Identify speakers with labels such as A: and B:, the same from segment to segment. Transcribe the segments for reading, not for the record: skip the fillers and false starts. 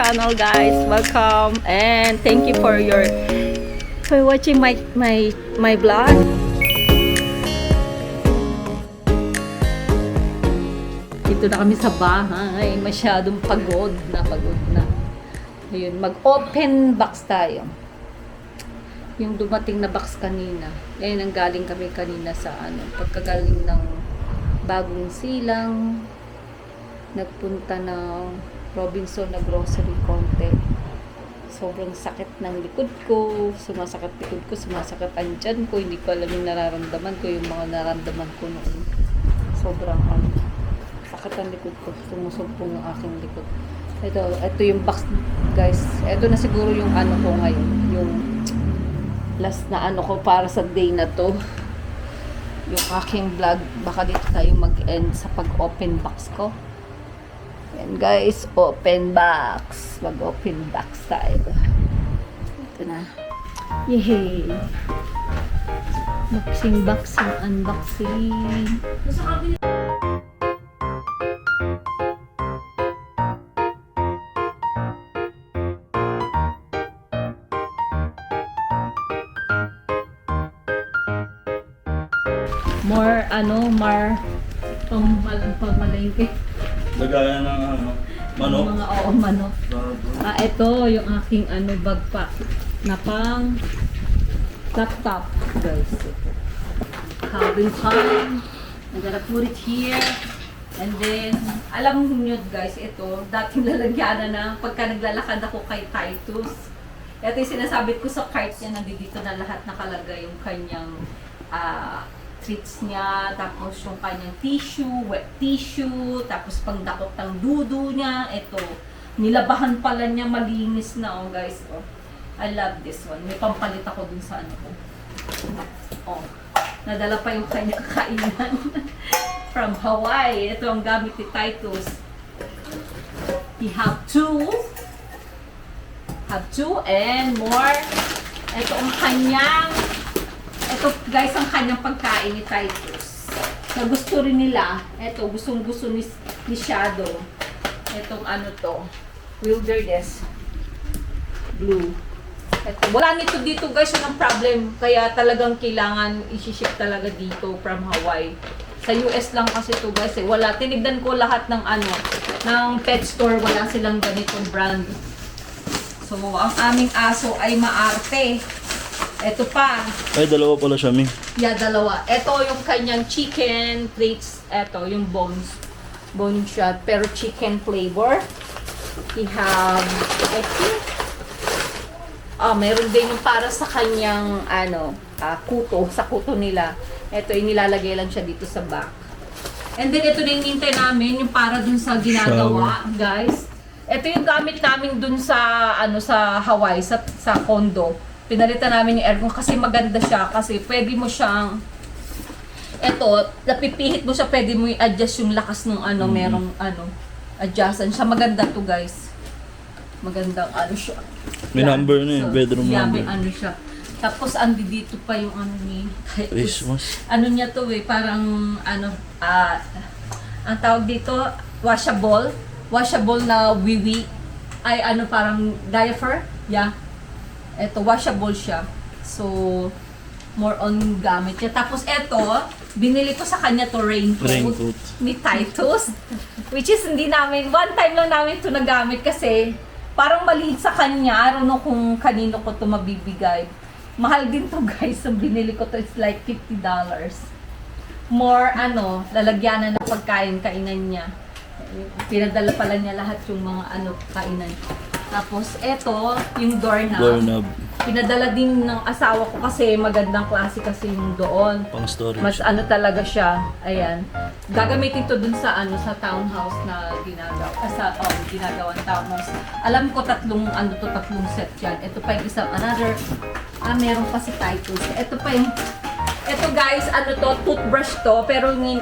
A: channel, guys. Welcome and thank you for watching my vlog. Dito na kami sa bahay. Masyadong pagod na. Ayun, mag-open box tayo. Yung dumating na box kanina. Ayun, ang galing kami kanina sa pagkagaling ng Bagong Silang. Nagpunta ng Robinson na grocery konti. Sobrang sakit ng likod ko. Sumasakit likod ko, sumasakit ang tiyan ko. Hindi ko alam yung nararamdaman ko, yung mga nararamdaman ko noon. Sobrang sakit ang likod ko. Sumusumpong ang aking likod. Ito yung box, guys. Ito na siguro yung ko ngayon. Yung last na ko para sa day na to. Yung aking vlog. Baka dito tayo mag-end sa pag-open box ko. Ayan guys, open box. Mag-open box tayo. Ito na. Yay! Unboxing. More pamalengke.
B: Lagayan ng manok.
A: Mga manok. Ito yung aking backpack na pang laptop, guys. Having fun. I'm gonna put it here. And then, alam niyo guys, ito, dating lalagyan na pagka naglalakad ako kay Titus. Ito yung sinasabi ko sa cart niya, nandito na lahat nakalagay yung kanyang treats niya, tapos yung kanyang tissue, wet tissue, tapos pangdakot ng dudu niya. Ito, nilabahan pala niya, malinis na, guys. I love this one. May pampalit ako dun sa ko. Nadala pa yung kanyang kainan from Hawaii. Ito ang gamit ni Titus. He have two and more. Ito ang kanyang guys, ang kanyang pagkain ni Titus. Na gusto rin nila. Ito, gustong-gusto ni Shadow. Itong to. Wilderness. Blue. Ito. Wala nito dito guys, yun ang problem. Kaya talagang kailangan isi-ship talaga dito from Hawaii. Sa US lang kasi to guys eh. Wala. Tinignan ko lahat ng ng pet store. Wala silang ganitong brand. So, ang aming aso ay maarte. Ito pa.
B: Ay, dalawa pala siya, Mi.
A: Yeah, dalawa. Ito yung kanyang chicken plates. Ito, yung bones. Bone shot. Pero chicken flavor. We have, meron din yung para sa kanyang, kuto. Sa kuto nila. Ito, yung nilalagay lang siya dito sa back. And then, ito na yung hintay namin. Yung para dun sa ginagawa, guys. Ito yung gamit namin dun sa, sa Hawaii, sa condo. Pinalitan namin yung aircon kasi maganda siya kasi pwede mo siyang napipihit mo siya, pwede mo i-adjust yung lakas ng merong adjustan siya. Maganda to guys. Magandang siya.
B: May number na bedroom number.
A: May siya. Tapos andi dito pa yung ni
B: Christmas.
A: Niya to parang ang tawag dito, washable na wiwi. Ay parang diaper. Yeah. Ito, washable siya. So, more on gamit niya. Tapos ito, binili ko sa kanya to raincoat ni Titus. Which is hindi namin, one time lang namin ito nagamit kasi parang maliit sa kanya. I don't know kung kanino ko ito mabibigay. Mahal din to guys. So, binili ko to, it's like $50. More, lalagyanan ng kainan niya. Pinadala pala niya lahat yung mga kainan. Tapos, eto, yung doorknob. Pinadala din ng asawa ko kasi magandang klase kasi yung doon.
B: Pang storage.
A: Mas talaga siya. Ayan. Gagamitin to dun sa sa townhouse na ginagawang townhouse. Alam ko tatlong tatlong set yan. Ito pa yung isang meron pa si Titus. Ito pa yung ito guys, toothbrush to, pero nung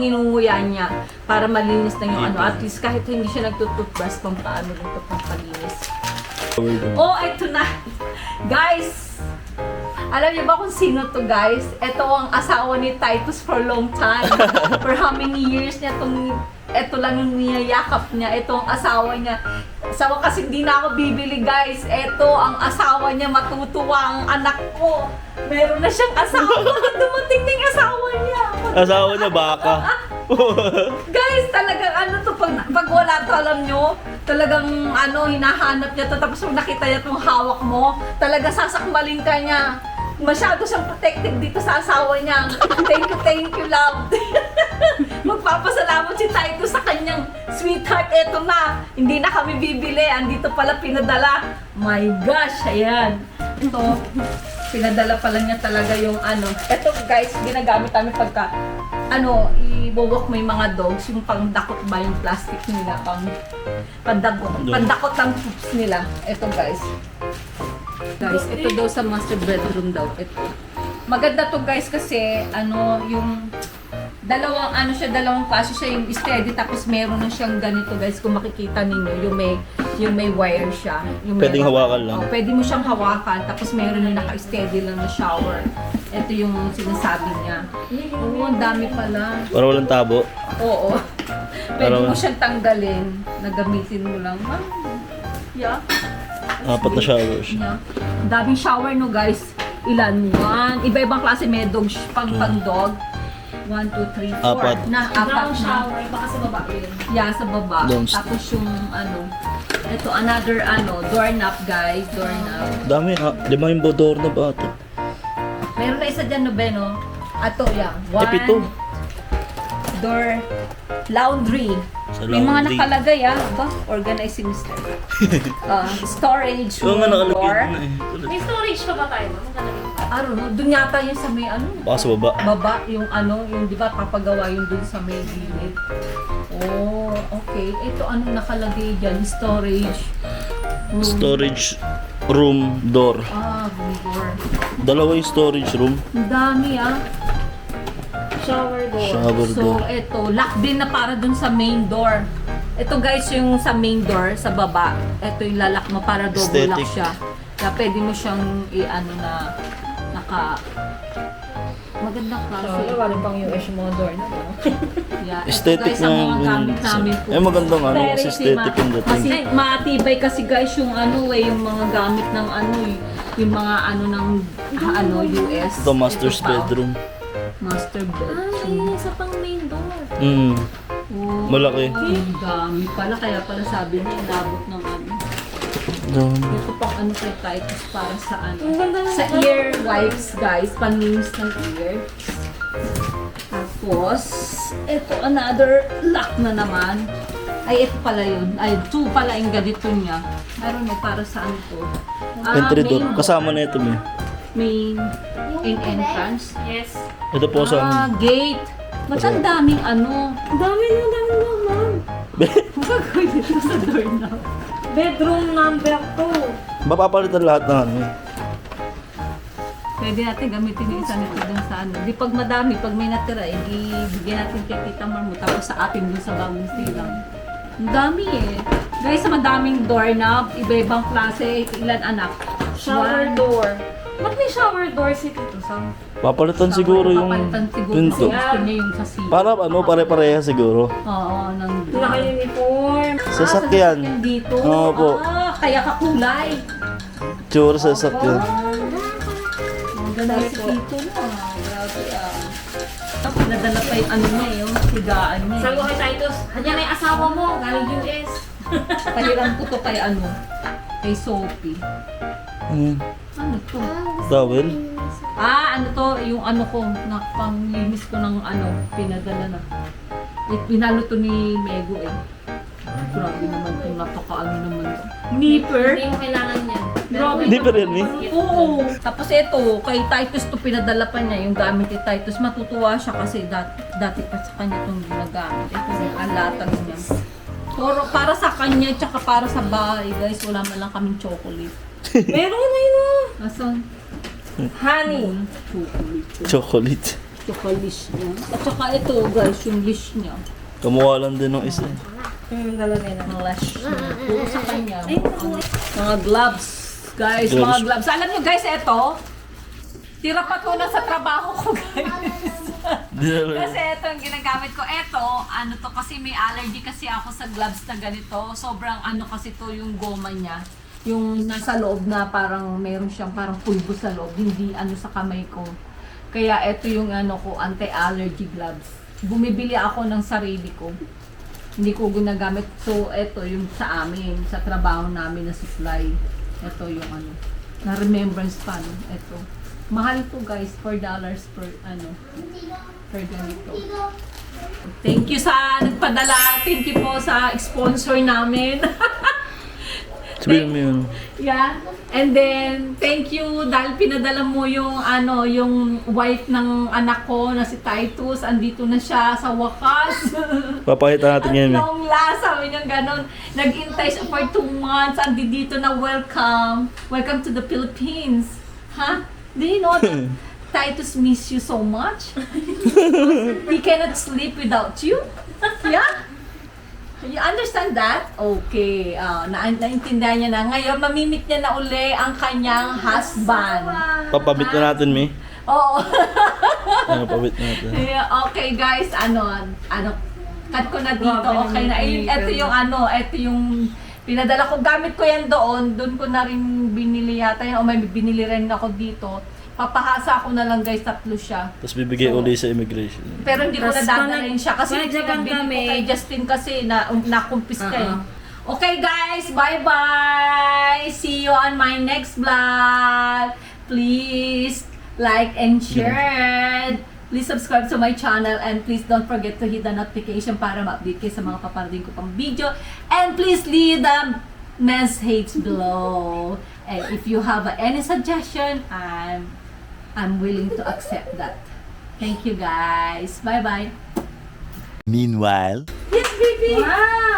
A: ninunguya niya para malinis na yung at least kahit hindi siya nagtutoothbrush, pampaano dito, pampalinis. Ito na. Guys, Alam niyo ba kung sino to, guys? Ito ang asawa ni Titus for long time. For how many years niya ito lang yung niyayakap niya. Ito ang asawa niya. Asawa kasi hindi na ako bibili, guys. Ito ang asawa niya. Matutuwa ang anak ko. Meron na siyang asawa. Dumating na yung asawa niya.
B: Asawa niya baka.
A: Guys, talagang ano to, pag wala to, alam nyo, talagang ano, hinahanap niya to, tapos kung nakita niya itong hawak mo, talaga sasakmalin ka niya. Masyado siyang protective dito sa asawa niya. Thank you, love. Magpapasalamat si Titus sa kanyang sweetheart. Eto na, hindi na kami bibili. Andito pala pinadala. My gosh, ayan. Ito, pinadala pala niya talaga yung ano. Ito guys, ginagamit namin pagka iwawak mo yung mga dogs, yung pangdakot ba yung plastic nila, pandakot ng poops nila. Ito guys. Guys, ito daw sa master bedroom daw. Ito. Maganda to guys kasi yung dalawang paso siya yung steady tapos meron na siyang ganito guys kung makikita ninyo yung may wire siya.
B: Pwedeng hawakan lang.
A: Oh, pwede mo siyang hawakan tapos meron yung naka-steady lang na shower. Ito yung sinasabi niya. Oo, ang dami pala.
B: Para walang tabo.
A: Oo. Pwede mo siyang tanggalin. Nagamitin mo lang. Yeah.
B: 4 na showers.
A: Yeah. Ang daming shower no guys. Ilan? Iba-ibang klase may dog, pang dog. 1, 2, 3, 4.
B: Apat.
A: Apat na.
C: shower, baka sa baba yun.
A: Yeah, sa baba.
B: Downstairs.
A: Tapos yung ito another doorknob guys, doorknob.
B: Dami ha. 5 yung bodor na ba ito?
A: Meron na isa dyan no, Beno. Ato, yeah.
B: Pito.
A: Door laundry.
B: Sa
A: May mga
B: laundry.
A: nakalagay ba? Organized si Mr. Storage
B: Oo nga nakalagay
A: door.
B: na eh.
C: May storage pa ba tayo? Magkalagay pa.
A: I don't know, dun yata yung sa may
B: Baka sa baba.
A: baba, yung yung di ba papagawa yung dun sa may gilid. Oh, okay. Ito nakalagay dyan? Storage room.
B: Storage room door.
A: Door.
B: 2 yung storage room.
A: Ang dami
C: Shower door.
B: Shower
A: So,
B: door.
A: ito, lock din na para dun sa main door. Ito guys, yung sa main door, sa baba. Ito yung lalak mo para double lock
B: Aesthetic.
A: siya. Kaya pwede mo siyang magandang klase.
C: Wala pang US yung mga door na.
A: Yeah.
B: Aesthetic
A: ito guys, ang
B: na
A: mga gamit namin po.
B: Eh magandang kasi
A: Very
B: aesthetic yung dating.
A: Kasi matibay kasi guys yung yung mga gamit ng yung mga ng US.
B: Ito master's
A: Ito pa,
B: bedroom.
A: Master bedroom.
C: Ay, isa pang main door.
A: Oh,
B: Malaki.
A: ang dami pala. Kaya pala sabi niya, inabot ng
B: Dami.
A: Ito pang kay Titus para sa
C: Ang ganda ng
A: sa ear wipes, guys. Panlinis ng ear. Tapos, ito another lock na naman. Ay, ito pala yun. Ay, 2 pala yung ganito niya. Meron para sa to.
B: Entry door.
A: Main
B: Kasama na ito may.
A: Main entrance.
C: Yes.
B: Ito po sa
A: Gate. Ba't ang daming
C: Ang dami naman.
A: Gagawin dito sa door na.
C: Bedroom number 2.
B: Mapapalitan lahat ng
A: Pwede natin gamitin yung isa nito dun sa Di pag madami, pag may natira, ibigyan natin kay Tita Marmo tapos sa atin dun sa bagong silang. Ang dami Guys, sa madaming doorknob, iba-ibang klase, ilan anak?
C: Shower
A: One.
C: door. Ba't may shower door si Tito Sam?
B: Papalitan siguro yung
A: Papalitan siguro
B: pinto.
A: kasi gusto niya yung sa siya.
B: Para pare-pareha siguro.
A: Oo, ng
C: Naka-uniform.
B: Sasakyan.
A: dito.
B: Oo po.
A: Kaya kakulay.
B: Tsura sasakyan.
A: Ang ganda si Tito na. Grabe Tapos nadala pa yung niya, yung higaan niya.
C: Sabi ko kay Titus, yan ay asawa mo, galing US.
A: Pahiram ko to kay kay Sophie. Ano to?
B: Towel.
A: Ano to, yung ko, na panglinis ko ng pinadala na. Pinalo to ni Mego Grabe naman to, napakaano naman to. Nipper?
C: Hindi mo kailangan yan.
A: Grabe.
B: Hindi pa rin eh.
A: Oo. Tapos ito, kay Titus to pinadala pa niya, yung gamit ni Titus. Matutuwa siya kasi dati pa sa kanya itong ginagamit. Ito yung alatag niya. Pero para sa kanya, tsaka para sa bahay, guys, wala man lang kaming chocolate.
C: Meron na yun.
A: Asan?
C: Honey.
A: Chocolate.
B: Chocolate.
A: Chocolate niya. At saka ito, guys, yung leash niya.
B: Kamuha lang din ng isa.
C: Dalawa na.
A: Ang lash niya. Puro sa kanya. Mga gloves. Guys, mga gloves. Alam nyo, guys, ito, Tira pa to na sa trabaho ko, guys. Kasi ito yung ginagamit ko. Ito, ano to, kasi may allergy kasi ako sa gloves na ganito. Sobrang ano kasi to yung goma niya. Yung nasa loob na parang meron siyang parang pulbo sa loob. Hindi ano sa kamay ko. Kaya ito yung ano ko, anti-allergy gloves. Bumibili ako ng sarili ko. Hindi ko ginagamit. So, ito yung sa amin, sa trabaho namin na supply. Ito yung ano, na remembrance pa, no? Ito. Mahal to guys, $4 per ano, per ganito. Thank you sa nagpadala. Thank you po sa sponsor namin.
B: Sabihin mo yun.
A: Yeah. And then, thank you dahil pinadala mo yung ano, yung wife ng anak ko na si Titus. Andito na siya sa wakas.
B: Papakita natin
A: At
B: yan.
A: long last, sabi niya ganon. Nag-intay siya for 2 months. Andito na welcome. Welcome to the Philippines. Ha? Do you know that Titus miss you so much? He cannot sleep without you? Yeah? You understand that? Okay. Naintindihan niya na. Ngayon, mamimit niya na uli ang kanyang husband.
B: Papabit na natin, Mi.
A: Oo.
B: Papabit na natin.
A: Yeah, okay guys, cut ko na dito. Okay na. Ayun, ito yung pinadala ko. Gamit ko yan doon. Doon ko na rin binili yata yan. O may binili rin ako dito. Papahasa ko na lang guys, 3 siya.
B: Tapos bibigay uli sa immigration.
A: Pero hindi ko na
C: Tapos
A: dadalhin siya kasi
C: pag Japan
A: binili ko
C: kami.
A: kay Justin kasi na nakumpis ka eh.
C: Uh-huh.
A: Okay guys, bye-bye! See you on my next vlog! Please like and share! Please subscribe to my channel and please don't forget to hit the notification para ma-update kayo sa mga paparating ko pang video. And please leave the message below. And if you have any suggestion, I'm willing to accept that. Thank you guys. Bye-bye.
D: Meanwhile,
A: Yes, baby!
C: Wow!